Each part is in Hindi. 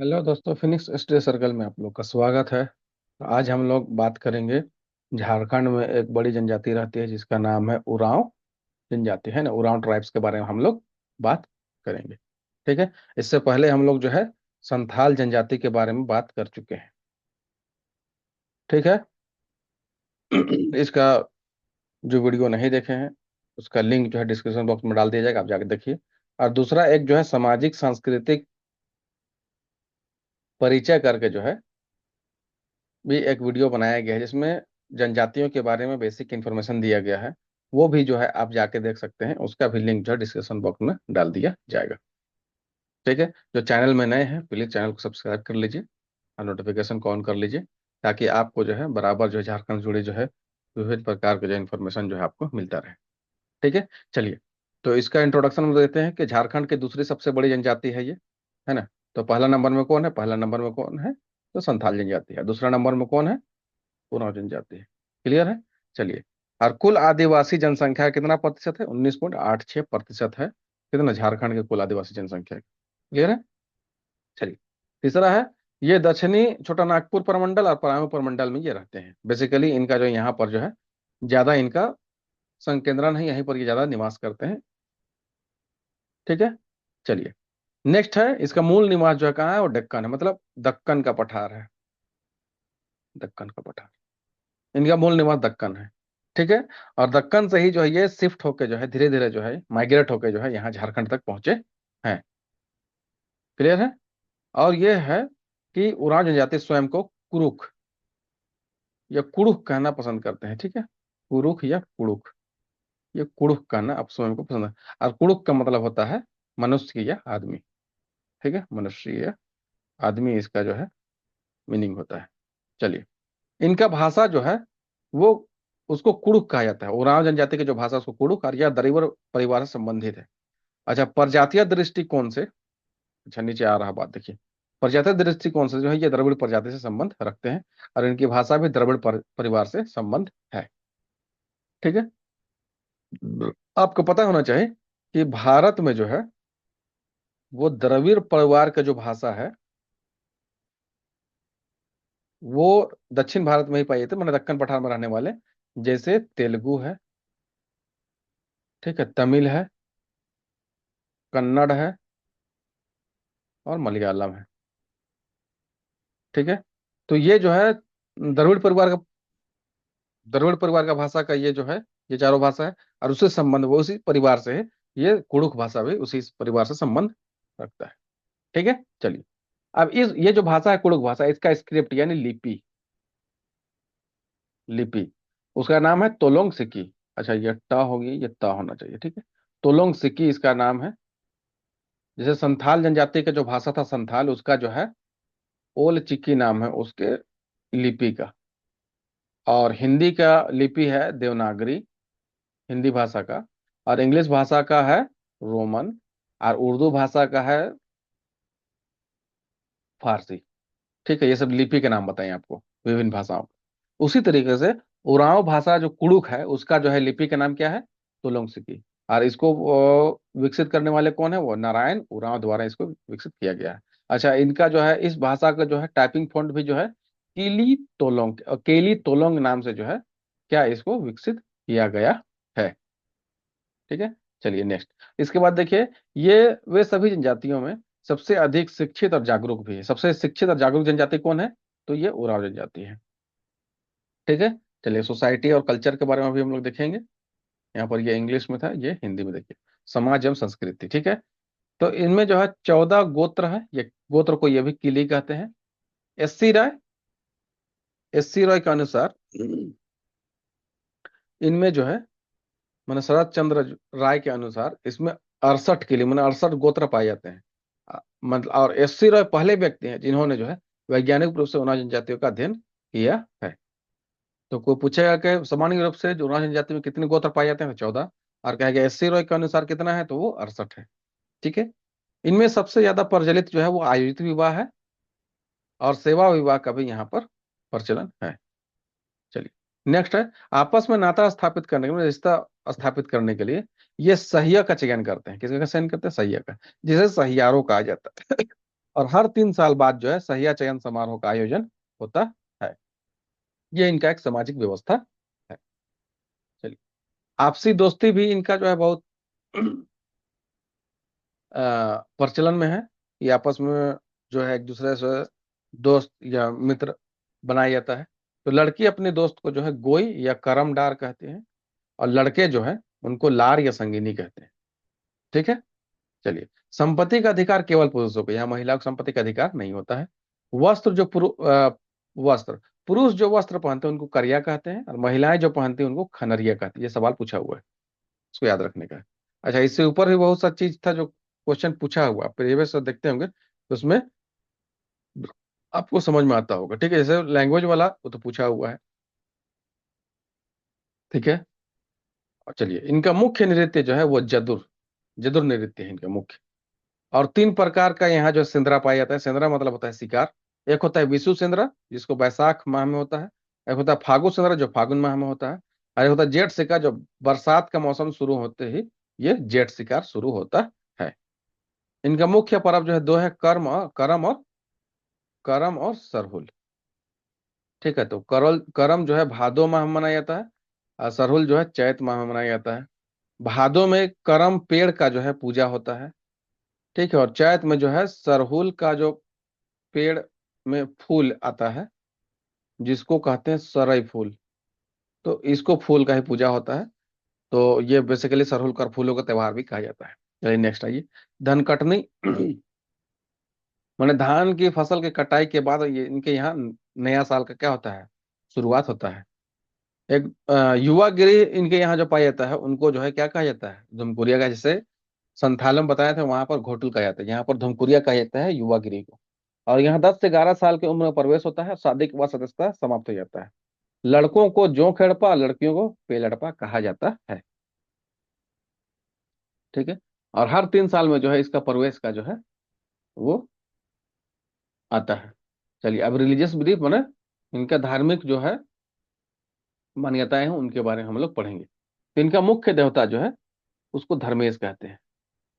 हेलो दोस्तों, फिनिक्स स्टडी सर्कल में आप लोग का स्वागत है। तो आज हम लोग बात करेंगे। झारखंड में एक बड़ी जनजाति रहती है जिसका नाम है उरांव जनजाति, है ना। उरांव ट्राइब्स के बारे में हम लोग बात करेंगे। ठीक है। इससे पहले हम लोग जो है संथाल जनजाति के बारे में बात कर चुके हैं। ठीक है। इसका जो वीडियो नहीं देखे हैं उसका लिंक जो है डिस्क्रिप्शन बॉक्स में डाल दिया जाएगा, आप जाके देखिए। और दूसरा एक जो है सामाजिक सांस्कृतिक परिचय करके जो है भी एक वीडियो बनाया गया है जिसमें जनजातियों के बारे में बेसिक इन्फॉर्मेशन दिया गया है। वो भी जो है आप जाके देख सकते हैं, उसका भी लिंक जो है डिस्क्रिप्शन बॉक्स में डाल दिया जाएगा। ठीक है। जो चैनल में नए हैं प्लीज़ चैनल को सब्सक्राइब कर लीजिए और नोटिफिकेशन को ऑन कर लीजिए, ताकि आपको जो है बराबर जो है झारखंड से जुड़ी जो है विभिन्न प्रकार के जो इन्फॉर्मेशन जो है आपको मिलता रहे। ठीक है। चलिए, तो इसका इंट्रोडक्शन हम देते हैं कि झारखंड की दूसरी सबसे बड़ी जनजाति है ये, है ना। तो पहला नंबर में कौन है? पहला नंबर में कौन है? तो संथाल जनजाति है। दूसरा नंबर में कौन है? उरांव जनजाति है। क्लियर है। चलिए, और कुल आदिवासी जनसंख्या कितना प्रतिशत है? 19.86% है। कितना? झारखंड के कुल आदिवासी जनसंख्या। क्लियर है। चलिए, तीसरा है, ये दक्षिणी छोटा नागपुर प्रमंडल और पलामू प्रमंडल में ये रहते हैं। बेसिकली इनका जो यहाँ पर जो है ज्यादा इनका संकेंद्रण है, यहीं पर ये ज्यादा निवास करते हैं। ठीक है। चलिए, नेक्स्ट है, इसका मूल निवास जो है कहाँ है? वो दक्कन है, मतलब दक्कन का पठार है। दक्कन का पठार, इनका मूल निवास दक्कन है। ठीक है। और दक्कन से ही जो है ये शिफ्ट होके जो है धीरे धीरे जो है माइग्रेट होके जो है यहाँ झारखंड तक पहुंचे हैं। क्लियर है। और ये है कि उरांव जनजाति स्वयं को कुरुख या कुड़ुख कहना पसंद करते हैं। ठीक है। कुरुख या कुड़ुख, ये कुड़ुख कहना आप स्वयं को पसंद है। और कुड़ुख का मतलब होता है मनुष्य या आदमी। ठीक है, मनुष्य या आदमी इसका जो है मीनिंग होता है। चलिए, इनका भाषा जो है वो उसको कुड़ुक कहा जाता है। उरांव जनजाति की जो भाषा उसको कुड़ुक और यह दरिवर परिवार से संबंधित है। अच्छा, प्रजातीय दृष्टिकोण से, अच्छा नीचे आ रहा बात देखिए, प्रजातीय दृष्टिकोण से जो है ये द्रविड़ प्रजाति से संबंध रखते हैं और इनकी भाषा भी द्रविड़ परिवार से संबंध है। ठीक है। आपको पता होना चाहिए कि भारत में जो है वो द्रविड़ परिवार का जो भाषा है वो दक्षिण भारत में ही पाई जाती है, मैंने दक्कन पठार में रहने वाले, जैसे तेलुगु है, ठीक है, तमिल है, कन्नड़ है और मलयालम है। ठीक है। तो ये जो है द्रविड़ परिवार का, द्रविड़ परिवार का भाषा का ये जो है ये चारों भाषा है और उससे संबंध वो उसी परिवार से है। ये कुड़ुख भाषा भी उसी परिवार से संबंध रखता है। ठीक है। चलिए, अब इस ये जो भाषा है कुड़ुख भाषा, इसका स्क्रिप्ट यानी लिपि, लिपि उसका नाम है तोलोंग सिकी। अच्छा, ये टा होगी, ये ता होना चाहिए। ठीक है। तोलोंग सिकी इसका नाम है। जैसे संथाल जनजाति का जो भाषा था संथाल, उसका जो है ओल चिकी नाम है उसके लिपि का। और हिंदी का लिपि है देवनागरी, हिंदी भाषा का। और इंग्लिश भाषा का है रोमन। और उर्दू भाषा का है फारसी। ठीक है, ये सब लिपि के नाम बताएं आपको विभिन्न भाषाओं। उसी तरीके से उरांव भाषा जो कुड़ुक है उसका जो है लिपि का नाम क्या है? तुलोंग सिकी। और इसको विकसित करने वाले कौन है? वो नारायण उरांव द्वारा इसको विकसित किया गया है। अच्छा, इनका जो है इस भाषा का जो है टाइपिंग फॉन्ट भी जो है केली तोलोंग नाम से जो है क्या इसको विकसित किया गया है। ठीक है। चलिए नेक्स्ट, इसके बाद देखिए, ये वे सभी जनजातियों में सबसे अधिक शिक्षित और जागरूक भी है। सबसे शिक्षित और जागरूक जनजाति कौन है? तो ये उरांव जनजाति है। ठीक है। चलिए, सोसाइटी और कल्चर के बारे में भी हम लोग देखेंगे। यहाँ पर ये इंग्लिश में था, ये हिंदी में देखिए। समाज एवं संस्कृति। ठीक है। तो इनमें जो है 14 गोत्र है। ये गोत्र को ये भी किली कहते हैं। एससी राय, एससी राय के अनुसार इनमें जो है मैंने शरद चंद्र राय के अनुसार इसमें 68 किले मैंने 68 गोत्र पाए जाते हैं। मतलब और एससी राय पहले व्यक्ति हैं जिन्होंने जो है वैज्ञानिक रूप से उना जनजातियों का अध्ययन किया है। तो कोई पूछेगा कि सामान्य रूप से जो उना जनजाति में कितने गोत्र पाए जाते हैं? 14। और कहेगा एससी रॉय के अनुसार कितना है? तो वो 68 है। ठीक है। इनमें सबसे ज्यादा प्रचलित जो है वो आयोजित विवाह है और सेवा विवाह का भी यहाँ पर प्रचलन है। चलिए, नेक्स्ट है, आपस में नाता स्थापित करने के लिए, रिश्ता स्थापित करने के लिए ये सहिया का चयन करते हैं। किसका चयन करते हैं? सहिया का, जिसे सहियारो कहा जाता है। और हर 3 साल बाद जो है सहिया चयन समारोह का आयोजन होता है। ये इनका एक सामाजिक व्यवस्था है। चलिए, आपसी दोस्ती भी इनका जो है बहुत प्रचलन में है। ये आपस में जो है एक दूसरे से दोस्त या मित्र बनाया जाता है। तो लड़की अपने दोस्त को जो है गोई या करमडार कहते हैं, और लड़के जो है उनको लार या संगिनी कहते हैं। ठीक है। चलिए, संपत्ति का अधिकार केवल पुरुषों को, यहाँ महिलाओं को संपत्ति का अधिकार नहीं होता है। वस्त्र जो वस्त्र, पुरुष जो वस्त्र पहनते हैं उनको करिया कहते हैं, और महिलाएं जो पहनती हैं उनको खनरिया कहती है। ये सवाल पूछा हुआ है, इसको याद रखने का है। अच्छा, इससे ऊपर भी बहुत सा चीज था जो क्वेश्चन पूछा हुआ, प्रीवियस देखते होंगे तो उसमें आपको समझ में आता होगा। ठीक है, जैसे लैंग्वेज वाला वो तो पूछा हुआ है। ठीक है। और चलिए, इनका मुख्य नृत्य जो है वो जदुर, जदुर नृत्य है इनका मुख्य। और 3 प्रकार का यहाँ जो सेंद्रा पाया जाता है, सेंद्रा मतलब होता है शिकार। एक होता है विशु सेंद्रा, जिसको बैसाख माह में होता है। एक होता है फागु सेंद्रा, जो फागुन माह में होता है। और एक होता है जेठ शिकार, जो बरसात का मौसम शुरू होते ही ये जेठ शिकार शुरू होता है। इनका मुख्य पर्व जो है दो है, करम और सरहुल। ठीक है, तो करम जो है भादो माह में मनाया जाता है, और सरहुल जो है चैत माह में मनाया जाता है। भादो में करम पेड़ का जो है पूजा होता है। ठीक है, और चैत में जो है सरहुल का जो पेड़ में फूल आता है, जिसको कहते हैं सरई फूल, तो इसको फूल का ही पूजा होता है। तो ये बेसिकली सरहुल कर फूलों का त्योहार भी कहा जाता है। चलिए नेक्स्ट आइए, धनकटनी। मैंने धान की फसल की कटाई के बाद ये इनके यहाँ नया साल का क्या होता है, शुरुआत होता है। एक युवा गिरी इनके यहाँ जो पाया जाता है उनको जो है क्या कहा जाता है, धुमकुरिया का। जैसे संथालम बताया था वहां पर घोटुल कहा जाता है, यहाँ पर धुमकुरिया कहा जाता है युवा गिरी को। और यहाँ 10 से 11 साल की उम्र में प्रवेश होता है, शादी के बाद सदस्यता समाप्त हो जाता है। लड़कों को जोंखेड़पा, लड़कियों को पेलड़पा कहा जाता है। ठीक है। और हर 3 साल में जो है इसका प्रवेश का जो है वो आता है। चलिए, अब रिलीजियस बिलीफ माने इनका धार्मिक जो है मान्यताएं हैं, उनके बारे में हम लोग पढ़ेंगे। तो इनका मुख्य देवता जो है उसको धर्मेश कहते हैं।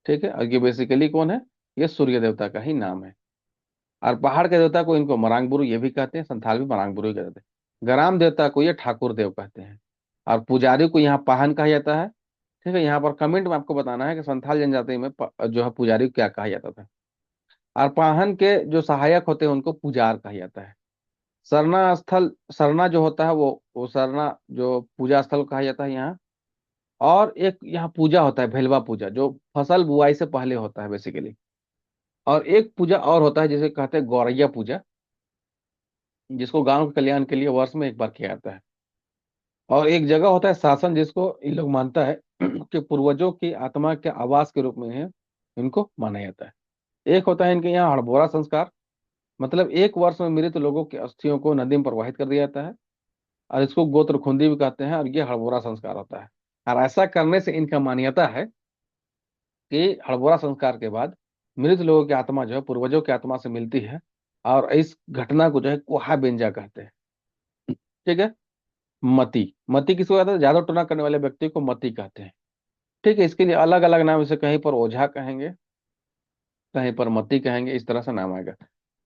ठीक है, और ये बेसिकली कौन है, ये सूर्य देवता का ही नाम है। और पहाड़ के देवता को इनको मरांगबुरु ये भी कहते हैं, संथाल भी मरांगबुरु ही कहते हैं। ग्राम देवता को ये ठाकुर देव कहते हैं। और पुजारी को यहाँ पाहन कहा जाता है। ठीक है, यहाँ पर कमेंट में आपको बताना है कि संथाल जनजाति में जो है पुजारी को क्या कहा जाता था। और पाहन के जो सहायक होते हैं उनको पुजार कहा जाता है। सरना स्थल, सरना जो होता है वो सरना जो पूजा स्थल कहा जाता है यहाँ। और एक यहाँ पूजा होता है भेलवा पूजा, जो फसल बुआई से पहले होता है बेसिकली। और एक पूजा और होता है जिसे कहते हैं गौरैया पूजा, जिसको गांव के कल्याण के लिए वर्ष में एक बार किया जाता है। और एक जगह होता है शासन, जिसको ये लोग मानता है कि पूर्वजों की आत्मा के आवास के रूप में है, इनको माना जाता है। एक होता है इनके यहाँ हड़बोरा संस्कार, मतलब 1 वर्ष में मृत लोगों की अस्थियों को नदी में प्रवाहित कर दिया जाता है। और इसको गोत्रखुंदी भी कहते हैं, और ये हड़बोरा संस्कार होता है। और ऐसा करने से इनका मान्यता है कि हड़बोरा संस्कार के बाद मृत लोगों की आत्मा जो है पूर्वजों की आत्मा से मिलती है। और इस घटना को जो है कुहा बेंजा कहते हैं। ठीक है। मती, मती किसको कहते हैं, जादू टोना करने वाले व्यक्ति को मती कहते हैं। ठीक है, इसके लिए अलग अलग नाम, इसे कहीं पर ओझा कहेंगे, कहीं पर मती कहेंगे, इस तरह से नाम आएगा।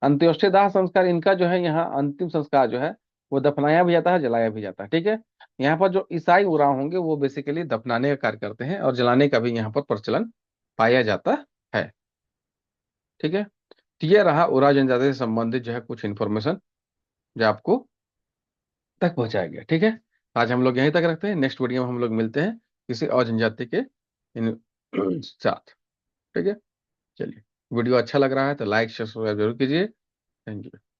अंत्योष्ठि दाह संस्कार इनका जो है, यहाँ अंतिम संस्कार जो है वो दफनाया भी जाता है, जलाया भी जाता है। ठीक है। यहाँ पर जो ईसाई उराव होंगे वो बेसिकली दफनाने का कार्य करते हैं, और जलाने का भी यहाँ पर प्रचलन पाया जाता है। ठीक है। तो ये रहा उराव जनजाति से संबंधित जो है कुछ इन्फॉर्मेशन जो आपको तक पहुंचाया गया। ठीक है, आज हम लोग यहीं तक रखते हैं, नेक्स्ट वीडियो में हम लोग मिलते हैं किसी और जनजाति के इन साथ। ठीक है। चलिए, वीडियो अच्छा लग रहा है तो लाइक शेयर सब्सक्राइब जरूर कीजिए। Thank you.